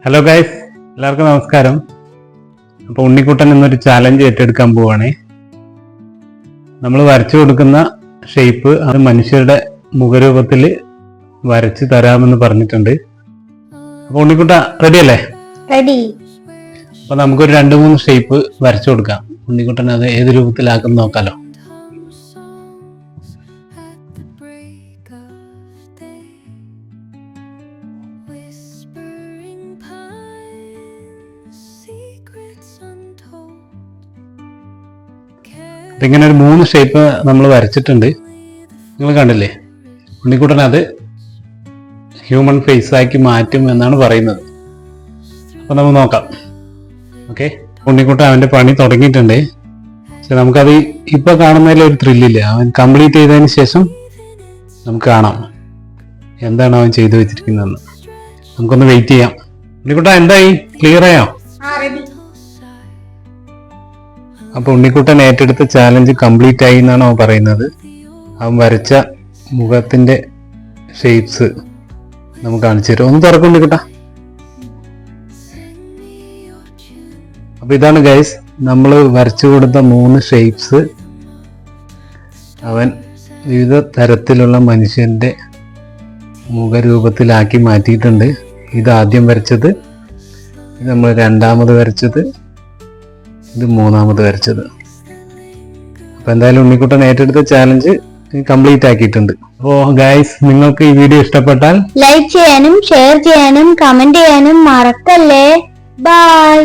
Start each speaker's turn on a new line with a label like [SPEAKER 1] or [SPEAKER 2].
[SPEAKER 1] Hello guys, എല്ലാവർക്കും നമസ്കാരം. അപ്പോൾ ഉണ്ണിക്കുട്ടൻ എന്നൊരു ചാലഞ്ച് ഏറ്റെടുക്കാൻ പോവുകയാണേ. നമ്മൾ വരച്ചു കൊടുക്കുന്ന ഷേപ്പ് അത് മനുഷ്യരുടെ മുഖരൂപത്തിൽ വരച്ച് തരാമെന്ന് പറഞ്ഞിട്ടുണ്ട്. അപ്പോൾ ഉണ്ണിക്കുട്ട റെഡി അല്ലേ?
[SPEAKER 2] റെഡി.
[SPEAKER 1] അപ്പോൾ നമുക്കൊരു 2-3 ഷേപ്പ് വരച്ചു കൊടുക്കാം. ഉണ്ണിക്കുട്ടൻ അത് ഏത് രൂപത്തിലാക്കും നോക്കാലോ. ഇങ്ങനെ ഒരു 3 ഷേപ്പ് നമ്മൾ വരച്ചിട്ടുണ്ട്. നിങ്ങൾ കണ്ടില്ലേ? ഉണ്ണിക്കുട്ടൻ അത് ഹ്യൂമൻ ഫേസ് ആക്കി മാറ്റും എന്നാണ് പറയുന്നത്. അപ്പോൾ നമുക്ക് നോക്കാം. ഓക്കെ, ഉണ്ണിക്കുട്ടൻ അവൻ്റെ പണി തുടങ്ങിയിട്ടുണ്ട്. പക്ഷെ നമുക്കത് ഇപ്പോൾ കാണുന്നതിൽ ഒരു ത്രില്ലില്ല. അവൻ കംപ്ലീറ്റ് ചെയ്തതിന് ശേഷം നമുക്ക് കാണാം എന്താണ് അവൻ ചെയ്തു വെച്ചിരിക്കുന്നതെന്ന്. നമുക്കൊന്ന് വെയിറ്റ് ചെയ്യാം. ഉണ്ണിക്കുട്ടൻ എന്തായി? ക്ലിയർ ആയോ? അപ്പൊ ഉണ്ണിക്കുട്ടൻ ഏറ്റെടുത്ത ചാലഞ്ച് കംപ്ലീറ്റ് ആയി എന്നാണ് അവൻ പറയുന്നത്. അവൻ വരച്ച മുഖത്തിന്റെ ഷേപ്സ് നമുക്ക് കാണിച്ചു തരും. ഒന്ന് തുറക്കും ഉണ്ണിക്കുട്ടാ. അപ്പൊ ഇതാണ് ഗൈസ്, നമ്മൾ വരച്ചു കൊടുത്ത 3 ഷേപ്സ് അവൻ വിവിധ തരത്തിലുള്ള മനുഷ്യന്റെ മുഖരൂപത്തിലാക്കി മാറ്റിയിട്ടുണ്ട്. ഇത് ആദ്യം വരച്ചത്, ഇത് നമ്മൾ രണ്ടാമത് വരച്ചത്, ഇത് മൂന്നാമത് വരച്ചത്. അപ്പൊ എന്തായാലും ഉണ്ണിക്കുട്ടൻ ഏറ്റെടുത്ത ചാലഞ്ച് കംപ്ലീറ്റ് ആക്കിയിട്ടുണ്ട്. അപ്പോ ഗൈസ്, നിങ്ങൾക്ക് ഈ വീഡിയോ ഇഷ്ടപ്പെട്ടാൽ
[SPEAKER 2] ലൈക്ക് ചെയ്യാനും ഷെയർ ചെയ്യാനും കമന്റ് ചെയ്യാനും മറക്കല്ലേ. ബൈ.